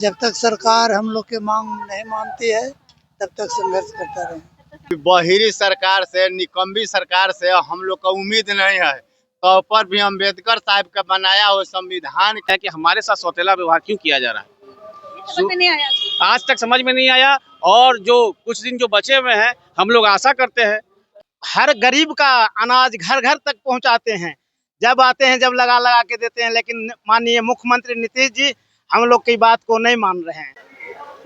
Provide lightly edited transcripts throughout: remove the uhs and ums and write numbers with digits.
जब तक सरकार हम लोग के मांग नहीं मानती है तब तक संघर्ष करता रहे। बहिरी सरकार से, निकम्मी सरकार से हम लोग का उम्मीद नहीं है। तो पर भी अम्बेडकर साहब का बनाया हुआ संविधान है कि हमारे साथ सौतेला व्यवहार क्यों किया जा रहा है, समझ में नहीं आया। आज तक समझ में नहीं आया। और जो कुछ दिन जो बचे हुए हैं, हम लोग आशा करते हैं हर गरीब का अनाज घर घर तक पहुंचाते हैं। जब आते हैं जब लगा लगा के देते हैं, लेकिन माननीय मुख्यमंत्री नीतीश जी हम लोग की बात को नहीं मान रहे हैं।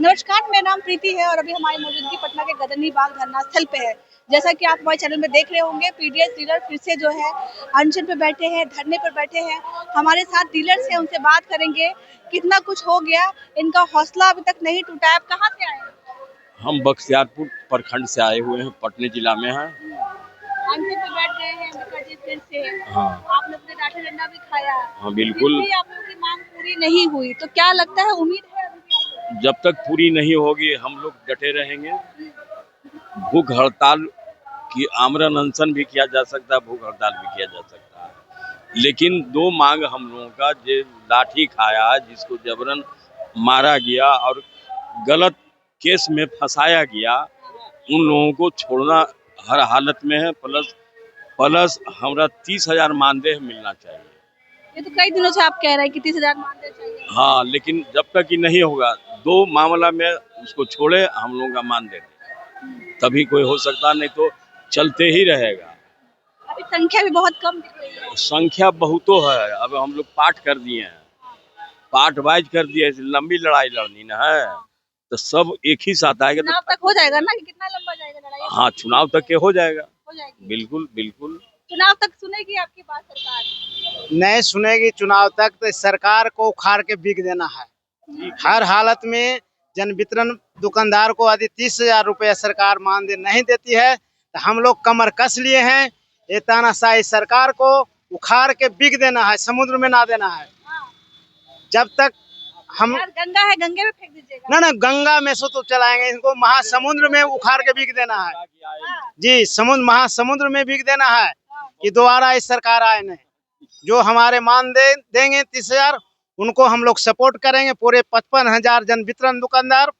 नमस्कार, मेरा नाम प्रीति है और अभी हमारी मौजूदगी पटना के गदरनी बाग धरना स्थल पे है। जैसा कि आप हमारे चैनल में देख रहे होंगे, पीडीएस डीलर फिर से जो है अनशन पे बैठे हैं, धरने पर बैठे हैं। हमारे साथ डीलर्स हैं, उनसे बात करेंगे कितना कुछ हो गया, इनका हौसला अभी तक नहीं टूटा है। आप कहाँ से आए हैं? हम बख्तियारपुर प्रखंड से आए हुए हैं, पटना जिला में हैं। अनशन पे बैठ गए हैं अंबिका जी फिर से। हाँ। आप लोग ने लाठी डंडा भी खाया। हाँ बिल्कुल। फिर भी आप लोगों की मांग पूरी नहीं हुई, तो क्या लगता है, उम्मीद है अभी भी आप लोगों जब तक पूरी नहीं होगी हम लोग डटे रहेंगे। भूख हड़ताल की आमरण अनशन भी किया जा सकता है, भूख हड़ताल भी किया जा सकता है, लेकिन दो मांग हम लोगों का, जो लाठी खाया, जिसको जबरन मारा गया और गलत केस में फंसाया गया, उन लोगों को छोड़ना हर हालत में है। प्लस हमरा 30,000 मानदेय मिलना चाहिए। ये तो कई दिनों से आप कह रहे हैं कि 30,000 मानदेय चाहिए। हाँ, लेकिन जब तक कि नहीं होगा, दो मामला में उसको छोड़े, हम लोग का मानदेय दें, तभी कोई हो सकता, नहीं तो चलते ही रहेगा। अभी संख्या भी बहुत कम दिख रही है। संख्या बहुतो है। अब हम लोग पाठ कर दिए हैं, पाठ वाइज कर दिए, लंबी लड़ाई लड़नी ना है तो सब एक ही साथ आएगा। चुनाव तक हो जाएगा ना, कि कितना लंबा जाएगा लड़ाई? हाँ, चुनाव तक के हो जाएगा। हो जाएगी। बिल्कुल बिल्कुल। चुनाव तक सुनेगी आपकी बात सरकार? नहीं सुनेगी चुनाव तक तो सरकार को उखाड़ के बिक देना है। हर हालत में जन वितरण दुकानदार को यदि 30,000 रुपया सरकार मानदेय नहीं देती है तो हम लोग कमर कस लिए हैं। ये तानाशाही सरकार को उखाड़ के बिक देना है, समुद्र में ना देना है। हाँ। जब तक हम यार, गंगा है, गंगे में फेंक दीजिएगा। ना गंगा में से तो चलाएंगे, इनको महासमुद्र में उखाड़ के बिक देना है। हाँ। जी, महासमुद्र में बिक देना है कि दोबारा इस सरकार आए नहीं। जो हमारे मानदेय देंगे 30,000, उनको हम लोग सपोर्ट करेंगे। पूरे 55,000 जन वितरण दुकानदार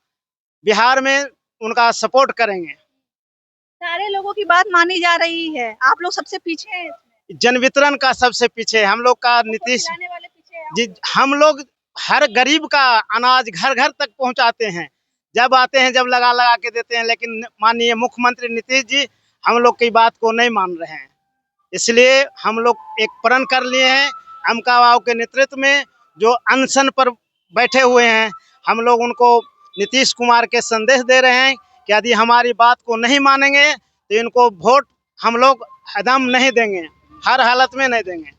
बिहार में उनका सपोर्ट करेंगे। सारे लोगों की बात मानी जा रही है, आप लोग सबसे पीछे हैं इसमें। जन वितरण का सबसे पीछे हम लोग का नीतीश खिलाने वाले पीछे हैं। जी। हम लोग हर गरीब का अनाज घर घर तक पहुंचाते हैं। जब आते हैं जब लगा लगा के देते हैं, लेकिन माननीय मुख्यमंत्री नीतीश जी हम लोग की बात को नहीं मान रहे हैं। इसलिए हम लोग एक प्रण कर लिए हैं, अमका बाबू के नेतृत्व में जो अनशन पर बैठे हुए हैं, हम लोग उनको नीतीश कुमार के संदेश दे रहे हैं कि यदि हमारी बात को नहीं मानेंगे तो इनको वोट हम लोग एकदम नहीं देंगे, हर हालत में नहीं देंगे।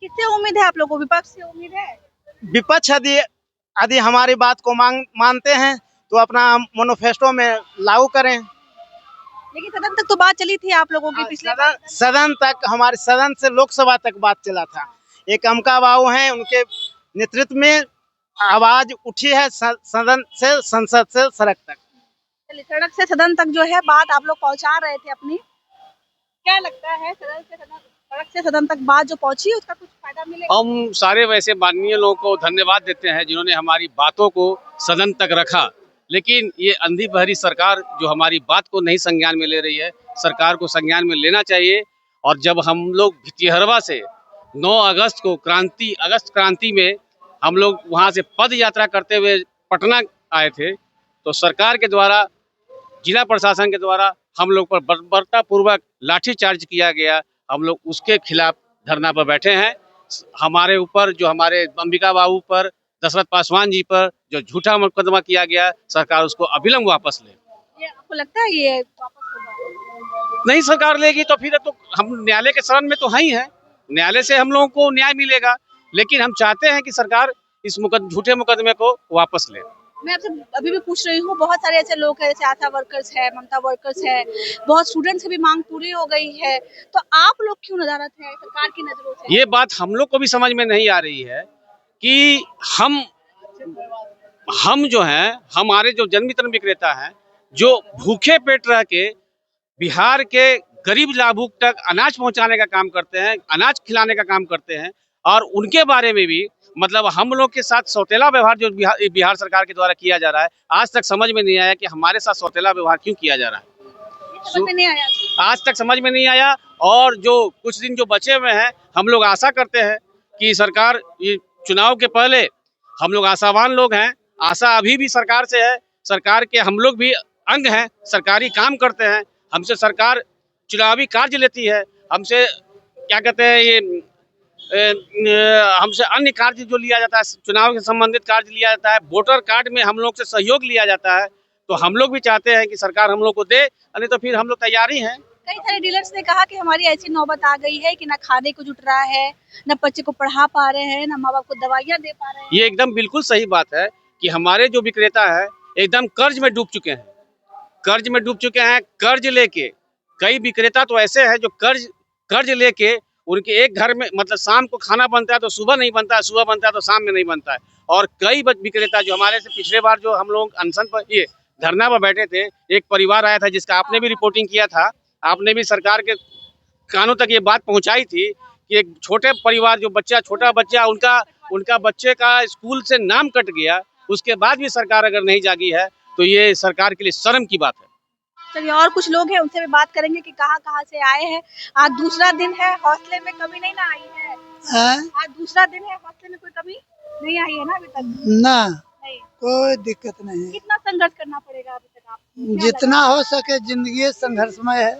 किससे उम्मीद है आप लोगों को? विपक्ष से उम्मीद है? विपक्ष यदि हमारी बात को मानते हैं तो अपना मैनिफेस्टो में लागू करें। लेकिन सदन तक तो बात चली थी आप लोगों की पिछले सदन तक, हमारे सदन से लोकसभा तक बात चला था। एक अमका बाबू हैं, उनके नेतृत्व में आवाज उठी है सदन से, संसद से सड़क तक। चलिए, सड़क से सदन तक जो है बात आप लोग पहुंचा रहे थे अपनी। क्या लगता है, सड़क से सदन तक बात जो पहुंची, उसका कुछ फायदा मिलेगा? हम सारे वैसे माननीय लोगों को धन्यवाद देते हैं जिन्होंने हमारी बातों को सदन तक रखा। लेकिन ये अंधी बहरी सरकार जो हमारी बात को नहीं संज्ञान में ले रही है, सरकार को संज्ञान में लेना चाहिए। और जब हम लोग भितिहरवा से 9 अगस्त को अगस्त क्रांति में हम लोग वहाँ से पद यात्रा करते हुए पटना आए थे, तो सरकार के द्वारा, जिला प्रशासन के द्वारा हम लोग पर बर्बरतापूर्वक लाठीचार्ज किया गया। हम लोग उसके खिलाफ धरना पर बैठे हैं। हमारे ऊपर, जो हमारे अंबिका बाबू पर, दशरथ पासवान जी पर जो झूठा मुकदमा किया गया, सरकार उसको अविलंब वापस ले। ये आपको लगता है ये वापस होगा? नहीं सरकार लेगी तो फिर तो हम न्यायालय के शरण में तो है ही है, न्यायालय से हम लोगों को न्याय मिलेगा। लेकिन हम चाहते हैं कि सरकार इस झूठे मुकदमे को वापस ले। मैं आपसे अभी भी पूछ रही हूँ, बहुत सारे ऐसे लोग हैं, जैसे आशा वर्कर्स है, ममता वर्कर्स है, बहुत स्टूडेंट्स की भी मांग पूरी हो गई है, तो आप लोग क्यों नदारत है सरकार की नजरों से? ये बात हम लोग को भी समझ में नहीं आ रही है कि हम जो हैं, हमारे जो जन वितरण विक्रेता हैं, जो भूखे पेट रह के बिहार के गरीब लाभुक तक अनाज पहुंचाने का काम करते हैं, अनाज खिलाने का काम करते हैं, और उनके बारे में भी मतलब हम लोग के साथ सौतेला व्यवहार जो बिहार सरकार के द्वारा किया जा रहा है, आज तक समझ में नहीं आया कि हमारे साथ सौतेला व्यवहार क्यों किया जा रहा है। समझ में नहीं आया। आज तक समझ में नहीं आया। और जो कुछ दिन जो बचे हुए हैं, हम लोग आशा करते हैं कि सरकार ये चुनाव के पहले, हम लोग आशावान लोग हैं, आशा अभी भी सरकार से है। सरकार के हम लोग भी अंग हैं, सरकारी काम करते हैं, हमसे सरकार चुनावी कार्य लेती है, हमसे क्या कहते हैं ये हमसे अन्य कार्य जो लिया जाता है, चुनाव से संबंधित कार्य लिया जाता है, वोटर कार्ड में हम लोग से सहयोग लिया जाता है। तो हम लोग भी चाहते हैं कि सरकार हम लोग को दे, नहीं तो फिर हम लोग तैयार ही हैं। कई सारे डीलर्स ने कहा कि हमारी ऐसी नौबत आ गई है कि ना खाने को जुट रहा है, ना बच्चे को पढ़ा पा रहे हैं, ना माँ बाप को दवाइयाँ दे पा रहे हैं। ये एकदम बिल्कुल सही बात है कि हमारे जो विक्रेता है एकदम कर्ज में डूब चुके हैं, कर्ज में डूब चुके हैं। कर्ज लेके कई विक्रेता तो ऐसे हैं जो कर्ज लेके उनके एक घर में मतलब शाम को खाना बनता है तो सुबह नहीं बनता है, सुबह बनता है तो शाम में नहीं बनता है। और कई विक्रेता जो हमारे से पिछले बार जो हम लोग अनशन पर ये धरना पर बैठे थे, एक परिवार आया था जिसका आपने भी रिपोर्टिंग किया था, आपने भी सरकार के कानों तक ये बात पहुंचाई थी कि एक छोटे परिवार जो छोटा बच्चा उनका बच्चे का स्कूल से नाम कट गया, उसके बाद भी सरकार अगर नहीं जागी है तो ये सरकार के लिए शर्म की बात है। चलिए, और कुछ लोग हैं उनसे भी बात करेंगे कि कहाँ से आए हैं। आज दूसरा दिन है, हौसले में कमी नहीं ना आई है? आज दूसरा दिन है, हौसले में कोई कमी नहीं आई है ना अभी तक? ना, नहीं, कोई दिक्कत नहीं है। कितना संघर्ष करना पड़ेगा अभी तक आपको? जितना हो सके जिंदगी संघर्षमय है,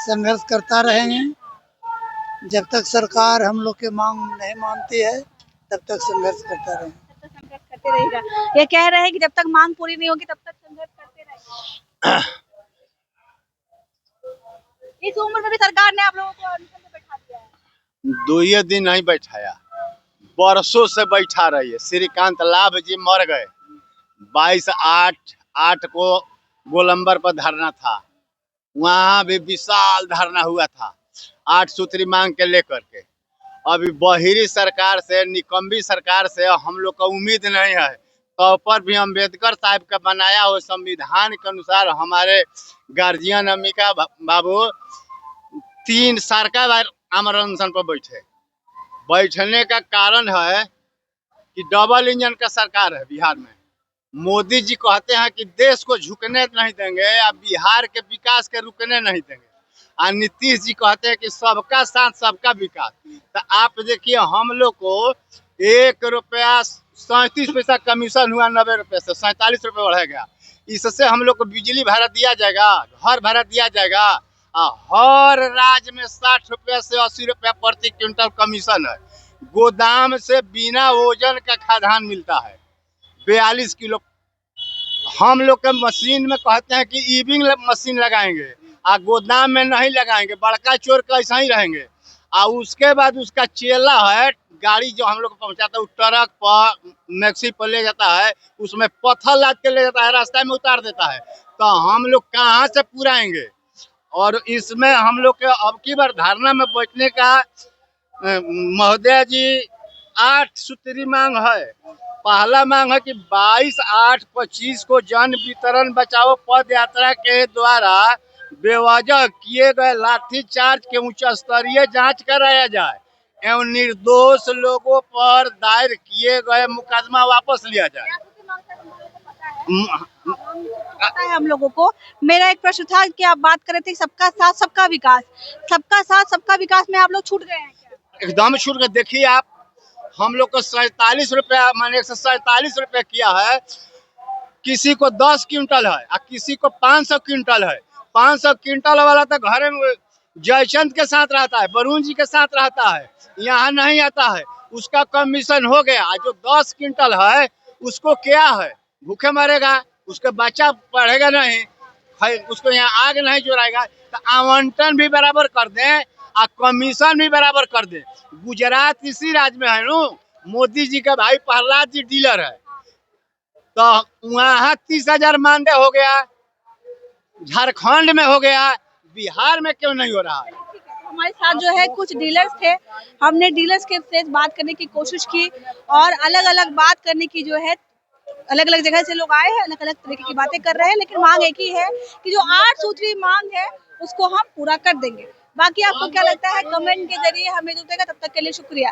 संघर्ष करता रहेंगे। जब तक सरकार हम लोग के मांग नहीं मानती है तब तक संघर्ष करता रहेंगे। तब तक संघर्ष करते रहेगा। ये कह रहे हैं कि जब तक मांग पूरी नहीं होगी तब तक संघर्ष करते रहेंगे। इस उम्र में भी सरकार ने आप लोगों को अनशन पे बैठा दिया है। 2 दिन नहीं बैठाया, बरसों से बैठा रही है। श्रीकांत लाभ जी मर गए, 22/8 को गोलंबर पर धरना था, वहाँ भी विशाल धरना हुआ था 8 सूत्री मांग के लेकर के। अभी बहिरी सरकार से, निकम्बी सरकार से हम लोग का उम्मीद नहीं है। तो पर भी अम्बेडकर साहब का बनाया हुआ संविधान के अनुसार हमारे गार्जियन अम्बिका बाबू 3 सरकार आमरण अनशन पर बैठने का कारण है कि डबल इंजन का सरकार है बिहार में। मोदी जी कहते हैं कि देश को झुकने नहीं देंगे, या बिहार के विकास के रुकने नहीं देंगे। और नीतीश जी कहते हैं कि सबका साथ सबका विकास। तो आप देखिए, हम लोग को 1 रुपया 37 पैसा कमीशन हुआ, 90 रुपये से 47 रुपये बढ़ गया। इससे हम लोग को बिजली भाड़ा दिया जाएगा, घर भाड़ा दिया जाएगा। हर राज्य में 60 रुपये से 80 रुपया प्रति क्विंटल कमीशन है। गोदाम से बिना वजन का खाद्यान्न मिलता है 42 किलो। हम लोग के मशीन में कहते हैं कि ईविंग मशीन लगाएंगे, गोदाम में नहीं लगाएंगे, बड़का चोर कैसा ही रहेंगे। और उसके बाद उसका चेला है, गाड़ी जो हम लोग को पहुंचाता है, ट्रक पर मैक्सी पर ले जाता है, उसमें पत्थर लाद के ले जाता है, रास्ता में उतार देता है। तो हम लोग कहाँ से पुराएंगे? और इसमें हम लोग के अब की बार धरना में बैठने का महोदय जी 8 सूत्री मांग है। पहला मांग है कि 22/8/25 को जन वितरण बचाओ पद यात्रा के द्वारा बेवजह किए गए लाठीचार्ज के उच्च स्तरीय जांच कराया जाए एवं निर्दोष लोगों पर दायर किए गए मुकदमा वापस लिया जाए। पता है हम लोगों को। मेरा एक प्रश्न था कि आप बात कर रहे थे सबका साथ सबका विकास, सबका साथ सबका विकास में आप लोग छूट गए हैं क्या? एकदम छूट गए। देखिए आप, हम लोग को 47 रुपया माने 147 रुपये किया है। किसी को 10 क्विंटल है और किसी को 500 क्विंटल है। 500 क्विंटल वाला तो घर में जयचंद के साथ रहता है, वरुण जी के साथ रहता है, यहाँ नहीं आता है, उसका कमीशन हो गया। जो 10 क्विंटल है उसको क्या है, भूखे मरेगा, उसका बच्चा पढ़ेगा नहीं, उसको यहाँ आग नहीं जोड़ाएगा। तो आवंटन भी बराबर कर दें और कमीशन भी बराबर कर दें। गुजरात इसी राज्य में है नो, मोदी जी का भाई प्रहलाद जी डीलर है, तो वहाँ 30,000 मानदेय हो गया, झारखंड में हो गया, बिहार में क्यों नहीं हो रहा है? हमारे साथ जो है कुछ डीलर्स थे, हमने डीलर्स के से बात करने की कोशिश की और अलग अलग बात करने की जो है, अलग अलग जगह से लोग आए हैं, अलग अलग तरीके की बातें कर रहे हैं, लेकिन मांग एक ही है कि जो 8 सूत्री मांग है उसको हम पूरा कर देंगे। बाकी आपको क्या लगता है कमेंट के जरिए हमें जुड़ेगा। तब तक के लिए शुक्रिया।